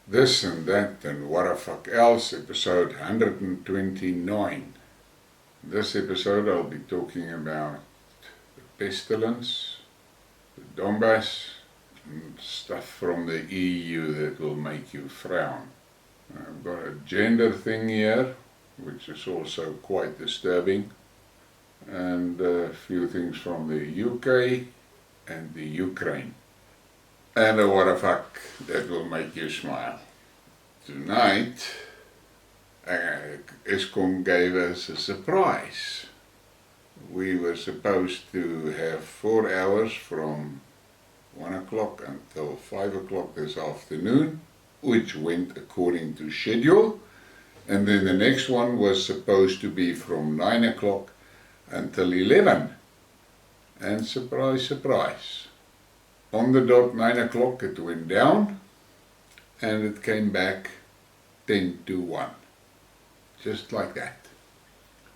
This and that and what the fuck else, episode 129. This episode I'll be talking about the pestilence, the Donbass, and stuff from the EU that will make you frown. I've got a gender thing here, which is also quite disturbing, and a few things from the UK and the Ukraine. And a what the fuck that will make you smile. Tonight, Eskom gave us a surprise. We were supposed to have 4 hours from 1 o'clock until 5 o'clock this afternoon, which went according to schedule. And then the next one was supposed to be from 9 o'clock until 11. And surprise, surprise. On the dot 9 o'clock it went down and it came back 10 to 1. Just like that.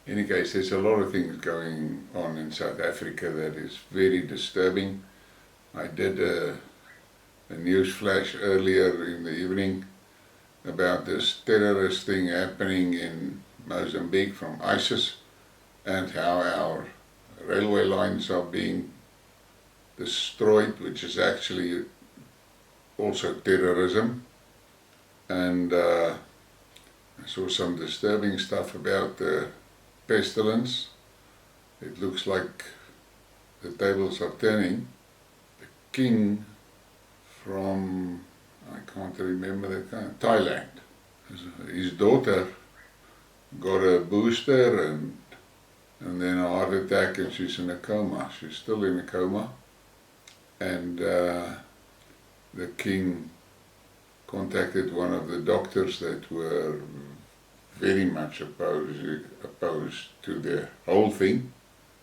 In any case, there's a lot of things going on in South Africa that is very disturbing. I did a news flash earlier in the evening about this terrorist thing happening in Mozambique from ISIS and how our railway lines are being destroyed, which is actually also terrorism. And I saw some disturbing stuff about the pestilence. It looks like the tables are turning. The king from, I can't remember the country, Thailand. His daughter got a booster and then a heart attack and she's in a coma. She's still in a coma. And the king contacted one of the doctors that were very much opposed to the whole thing.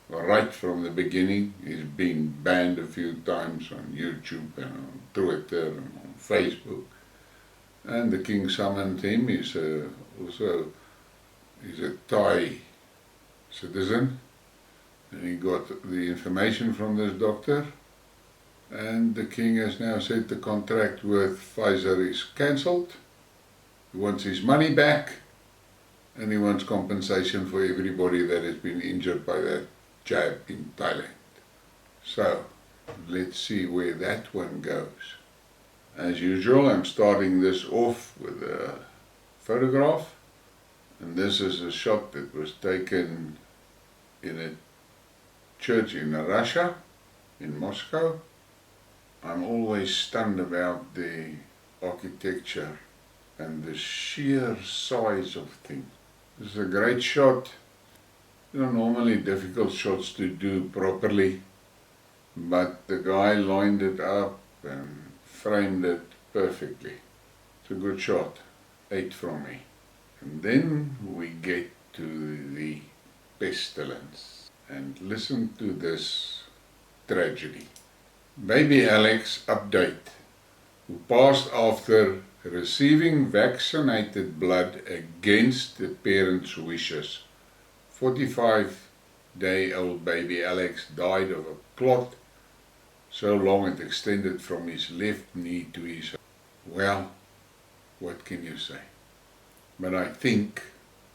Right from the beginning. He's been banned a few times on YouTube and on Twitter and on Facebook. And the king summoned him. He's a Thai citizen. And he got the information from this doctor. And the king has now said the contract with Pfizer is cancelled. He wants his money back and he wants compensation for everybody that has been injured by that jab in Thailand. So, let's see where that one goes. As usual, I'm starting this off with a photograph, and this is a shot that was taken in a church in Russia, in Moscow. I'm always stunned about the architecture and the sheer size of things. This is a great shot. Normally difficult shots to do properly, but the guy lined it up and framed it perfectly. It's a good shot. 8 from me. And then we get to the pestilence. And listen to this tragedy. Baby Alex update, who passed after receiving vaccinated blood against the parents' wishes. 45-day-old baby Alex died of a clot so long it extended from his left knee to his... Well, what can you say? But I think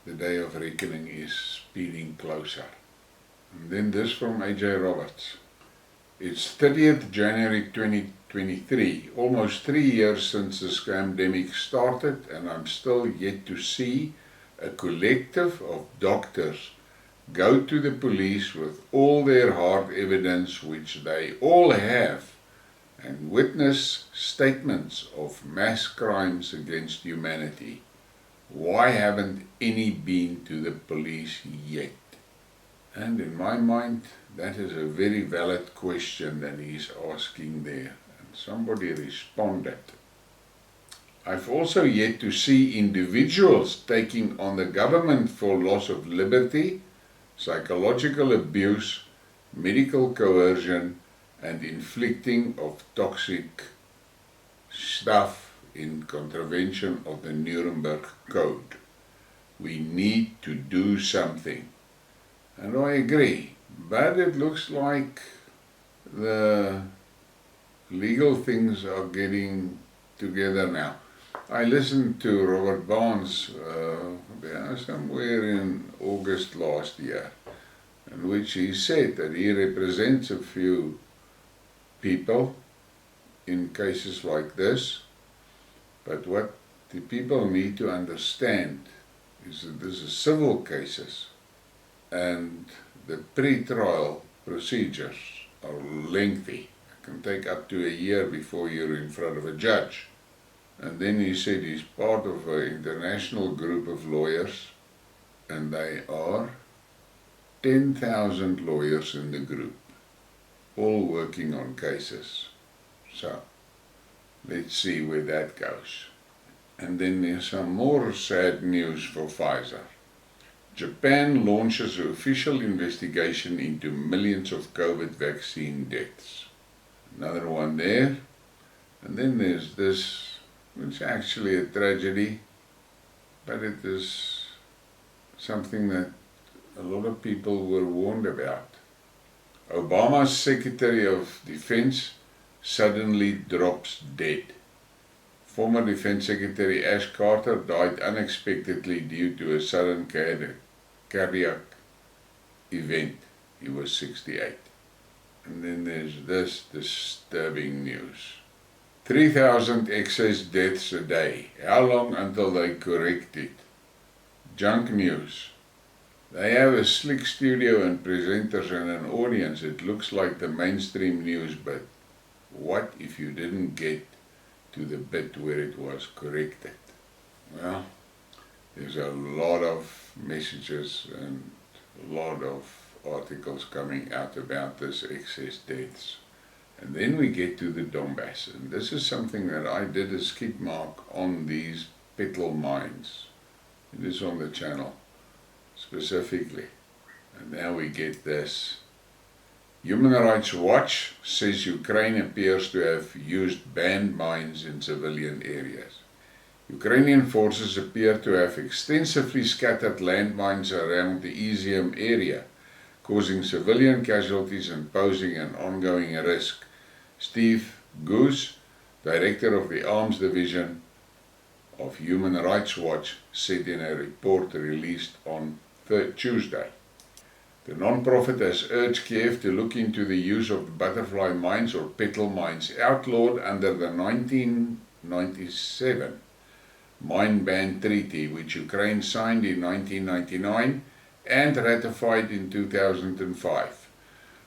the day of reckoning is speeding closer. And then this from AJ Roberts. It's 30th January 2023, almost 3 years since the scamdemic started, and I'm still yet to see a collective of doctors go to the police with all their hard evidence, which they all have, and witness statements of mass crimes against humanity. Why haven't any been to the police yet? And in my mind, that is a very valid question that he's asking there, and somebody responded. I've also yet to see individuals taking on the government for loss of liberty, psychological abuse, medical coercion, and inflicting of toxic stuff in contravention of the Nuremberg Code. We need to do something. And I agree, but it looks like the legal things are getting together now. I listened to Robert Barnes somewhere in August last year, in which he said that he represents a few people in cases like this, but what the people need to understand is that this is civil cases, and the pre-trial procedures are lengthy. It can take up to a year before you're in front of a judge. And then he said he's part of an international group of lawyers, and they are 10,000 lawyers in the group, all working on cases. So, let's see where that goes. And then there's some more sad news for Pfizer. Japan launches an official investigation into millions of COVID vaccine deaths. Another one there. And then there's this, which is actually a tragedy, but it is something that a lot of people were warned about. Obama's Secretary of Defense suddenly drops dead. Former Defense Secretary Ash Carter died unexpectedly due to a sudden cardiac event. He was 68. And then there's this disturbing news. 3,000 excess deaths a day. How long until they correct it? Junk news. They have a slick studio and presenters and an audience. It looks like the mainstream news, but what if you didn't get to the bit where it was corrected? Well, there's a lot of messages and a lot of articles coming out about this excess deaths. And then we get to the Donbass, and this is something that I did a skidmark on these petrol mines. It is on the channel specifically. And now we get this. Human Rights Watch says Ukraine appears to have used banned mines in civilian areas. Ukrainian forces appear to have extensively scattered landmines around the Izium area, causing civilian casualties and posing an ongoing risk. Steve Goose, director of the Arms Division of Human Rights Watch, said in a report released on Tuesday. The non-profit has urged Kiev to look into the use of butterfly mines or petrol mines outlawed under the 1997 Mine Ban Treaty, which Ukraine signed in 1999 and ratified in 2005.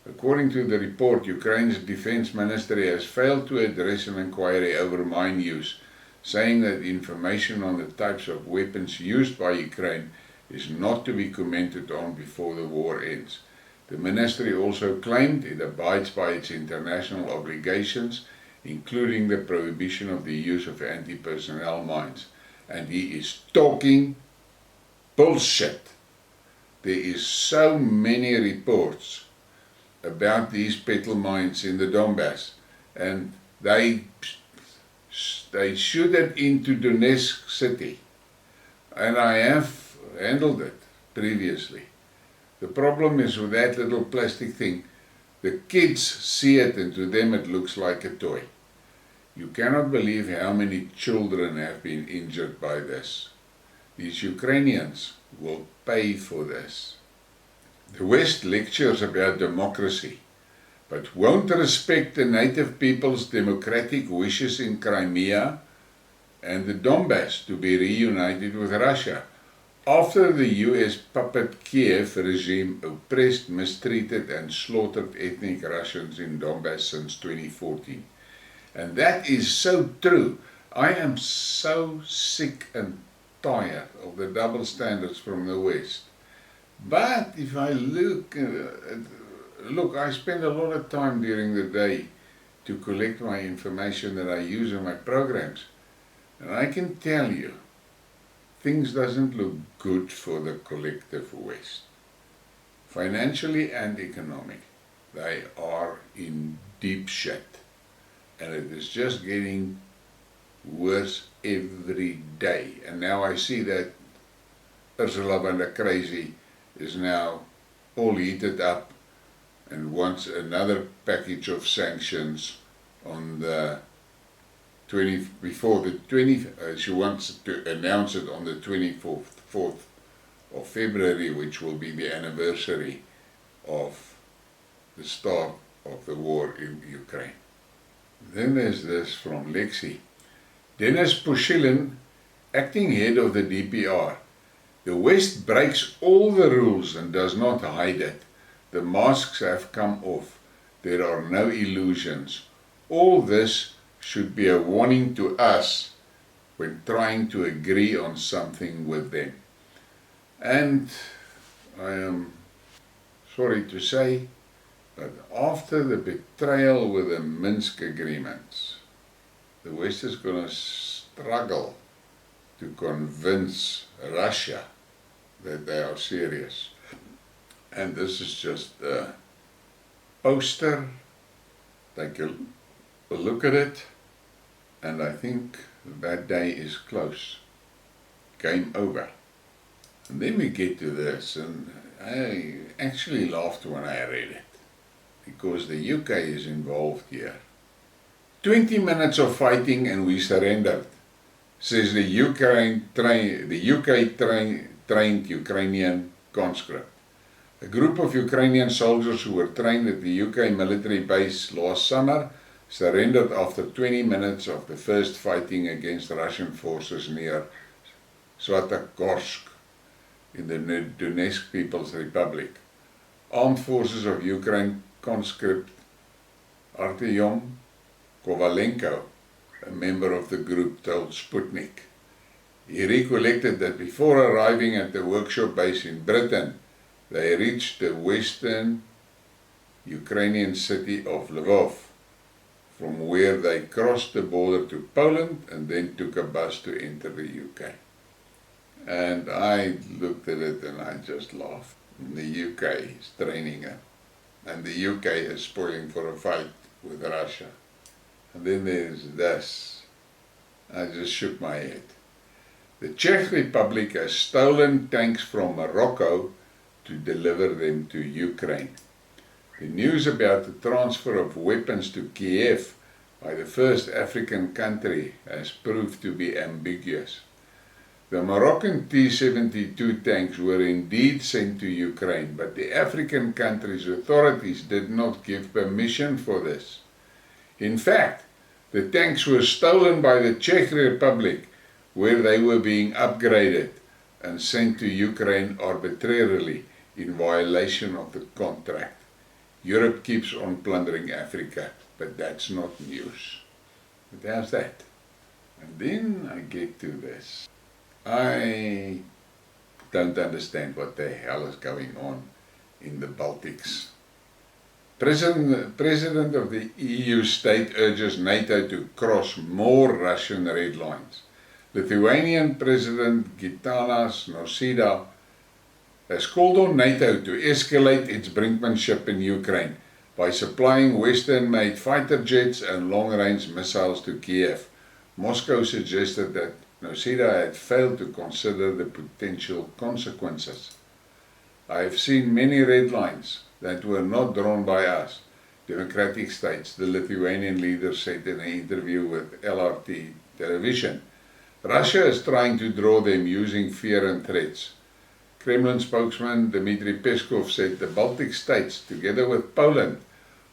According to the report, Ukraine's defense ministry has failed to address an inquiry over mine use, saying that information on the types of weapons used by Ukraine is not to be commented on before the war ends. The ministry also claimed it abides by its international obligations, including the prohibition of the use of anti-personnel mines. And he is talking bullshit. There is so many reports about these petrol mines in the Donbass, and they shoot it into Donetsk city. And I have handled it previously. The problem is with that little plastic thing, the kids see it and to them it looks like a toy. You cannot believe how many children have been injured by this. These Ukrainians will pay for this. The West lectures about democracy, but won't respect the native people's democratic wishes in Crimea and the Donbass to be reunited with Russia, after the US puppet Kiev regime oppressed, mistreated and slaughtered ethnic Russians in Donbass since 2014. And that is so true. I am so sick and tired of the double standards from the West. But if I look, I spend a lot of time during the day to collect my information that I use in my programs. And I can tell you, things doesn't look good for the collective West. Financially and economic, they are in deep shit. And it is just getting worse every day. And now I see that Ursula von der Crazy is now all heated up and wants another package of sanctions on the before the 20, she wants to announce it on the 24th of February, which will be the anniversary of the start of the war in Ukraine. Then there's this from Lexi. Dennis Pushilin, acting head of the DPR. The West breaks all the rules and does not hide it. The masks have come off. There are no illusions. All this should be a warning to us when trying to agree on something with them. And I am sorry to say, but after the betrayal with the Minsk agreements, the West is going to struggle to convince Russia that they are serious. And this is just a poster. Take a look at it, and I think that day is close. Game over. And then we get to this, and I actually laughed when I read it, because the UK is involved here. 20 minutes of fighting and we surrendered, says the UK trained Ukrainian conscript. A group of Ukrainian soldiers who were trained at the UK military base last summer surrendered after 20 minutes of the first fighting against Russian forces near Svatogorsk in the Donetsk People's Republic. Armed Forces of Ukraine conscript Artyom Kovalenko, a member of the group, told Sputnik. He recollected that before arriving at the workshop base in Britain, they reached the western Ukrainian city of Lvov, from where they crossed the border to Poland and then took a bus to enter the UK. And I looked at it and I just laughed. The UK is training them, and the UK is spoiling for a fight with Russia. And then there's this. I just shook my head. The Czech Republic has stolen tanks from Morocco to deliver them to Ukraine. The news about the transfer of weapons to Kiev by the first African country has proved to be ambiguous. The Moroccan T-72 tanks were indeed sent to Ukraine, but the African country's authorities did not give permission for this. In fact, the tanks were stolen by the Czech Republic, where they were being upgraded and sent to Ukraine arbitrarily in violation of the contract. Europe keeps on plundering Africa, but that's not news. But how's that? And then I get to this. I don't understand what the hell is going on in the Baltics. President of the EU state urges NATO to cross more Russian red lines. Lithuanian President Gitanas Nausėda has called on NATO to escalate its brinkmanship in Ukraine by supplying Western-made fighter jets and long-range missiles to Kiev. Moscow suggested that Nausėda had failed to consider the potential consequences. I have seen many red lines that were not drawn by us, democratic states, the Lithuanian leader said in an interview with LRT television. Russia is trying to draw them using fear and threats. Kremlin spokesman Dmitry Peskov said the Baltic states, together with Poland,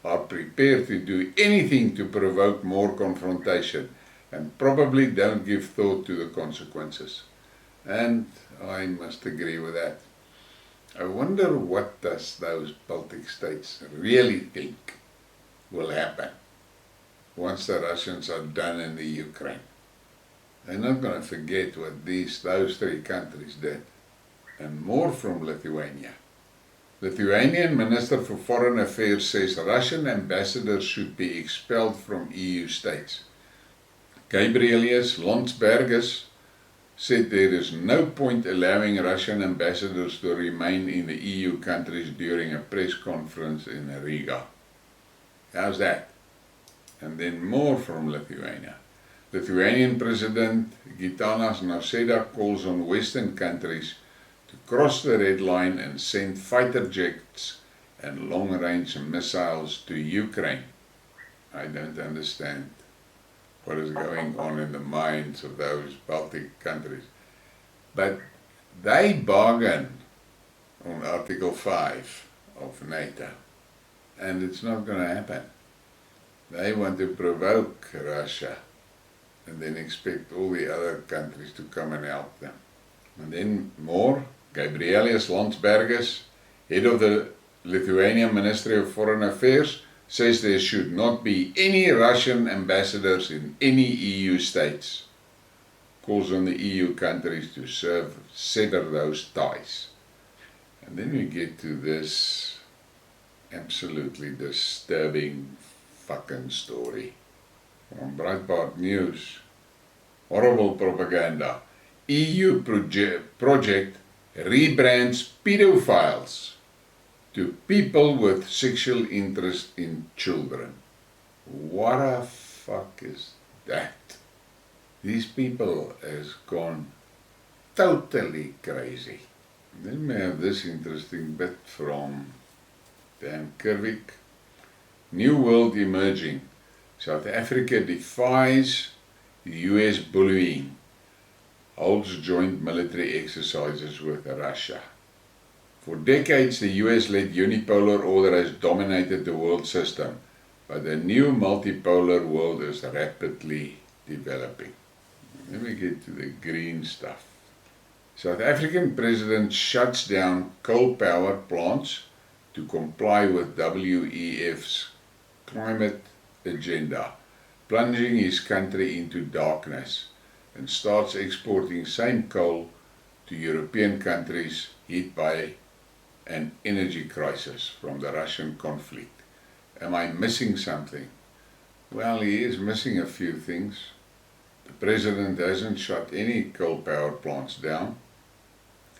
are prepared to do anything to provoke more confrontation and probably don't give thought to the consequences. And I must agree with that. I wonder what does those Baltic states really think will happen once the Russians are done in the Ukraine. They're not going to forget what those three countries did. And more from Lithuania. Lithuanian Minister for Foreign Affairs says Russian ambassadors should be expelled from EU states. Gabrielius Landsbergis said there is no point allowing Russian ambassadors to remain in the EU countries during a press conference in Riga. How's that? And then more from Lithuania. Lithuanian President Gitanas Nausėda calls on Western countries to cross the red line and send fighter jets and long-range missiles to Ukraine. I don't understand what is going on in the minds of those Baltic countries. But they bargain on Article 5 of NATO, and it's not going to happen. They want to provoke Russia and then expect all the other countries to come and help them. And then more, Gabrielius Landsbergis, head of the Lithuanian Ministry of Foreign Affairs, says there should not be any Russian ambassadors in any EU states. Calls on the EU countries to sever those ties. And then we get to this absolutely disturbing fucking story from Breitbart News. Horrible propaganda. EU project rebrands pedophiles to people with sexual interest in children. What the fuck is that? These people has gone totally crazy. Then we have this interesting bit from Dan Kervik. New world emerging. South Africa defies the US bullying. Holds joint military exercises with Russia. For decades, the US-led unipolar order has dominated the world system, but the new multipolar world is rapidly developing. Then we get to the green stuff. South African president shuts down coal power plants to comply with WEF's climate agenda, plunging his country into darkness, and starts exporting same coal to European countries hit by an energy crisis from the Russian conflict. Am I missing something? Well, he is missing a few things. The president hasn't shut any coal power plants down,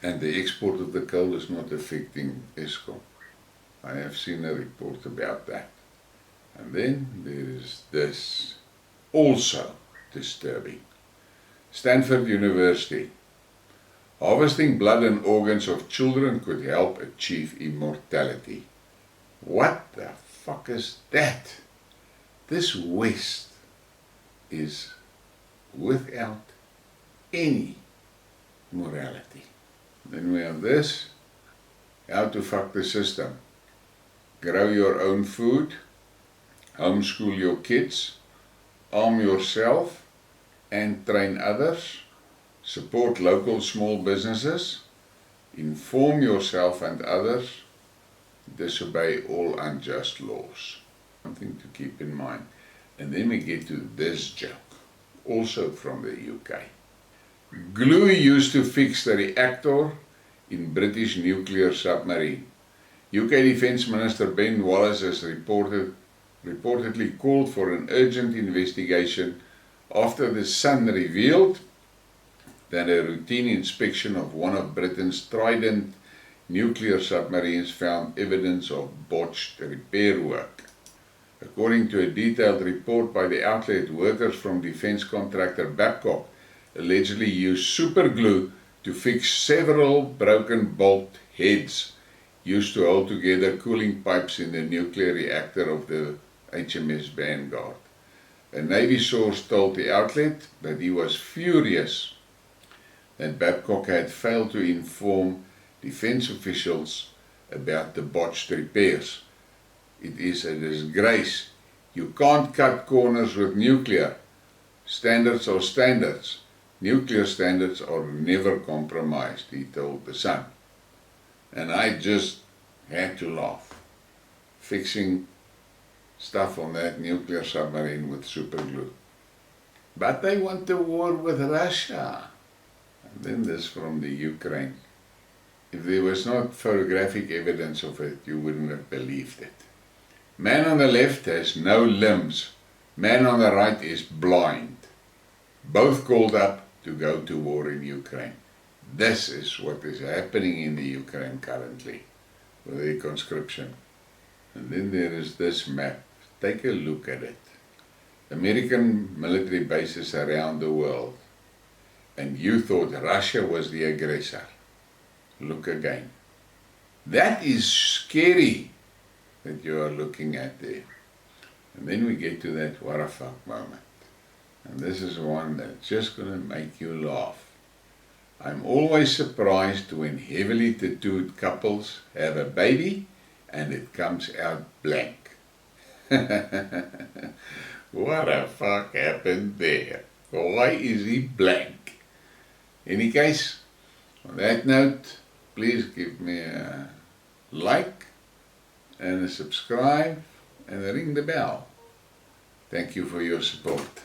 and the export of the coal is not affecting Eskom. I have seen a report about that. And then there is this, also disturbing. Stanford University. Harvesting blood and organs of children could help achieve immortality. What the fuck is that? This West is without any morality. Then we have this, how to fuck the system. Grow your own food, homeschool your kids, arm yourself and train others, support local small businesses, inform yourself and others, disobey all unjust laws. Something to keep in mind. And then we get to this joke, also from the UK. Glue used to fix the reactor in British nuclear submarine. UK Defence Minister Ben Wallace has reportedly called for an urgent investigation after the Sun revealed that a routine inspection of one of Britain's Trident nuclear submarines found evidence of botched repair work. According to a detailed report by the outlet, workers from defence contractor Babcock allegedly used superglue to fix several broken bolt heads used to hold together cooling pipes in the nuclear reactor of the HMS Vanguard. A Navy source told the outlet that he was furious that Babcock had failed to inform defence officials about the botched repairs. It is a disgrace. You can't cut corners with nuclear. Standards are standards. Nuclear standards are never compromised, he told the Sun. And I just had to laugh. Fixing stuff on that nuclear submarine with superglue. But they want a war with Russia. And then this from the Ukraine. If there was not photographic evidence of it, you wouldn't have believed it. Man on the left has no limbs. Man on the right is blind. Both called up to go to war in Ukraine. This is what is happening in the Ukraine currently with the conscription. And then there is this map. Take a look at it. American military bases around the world. And you thought Russia was the aggressor. Look again. That is scary that you are looking at there. And then we get to that what the fuck moment. And this is one that's just gonna make you laugh. I'm always surprised when heavily tattooed couples have a baby and it comes out blank. What the fuck happened there? Why is he blank? Any case, on that note, please give me a like and a subscribe and ring the bell. Thank you for your support.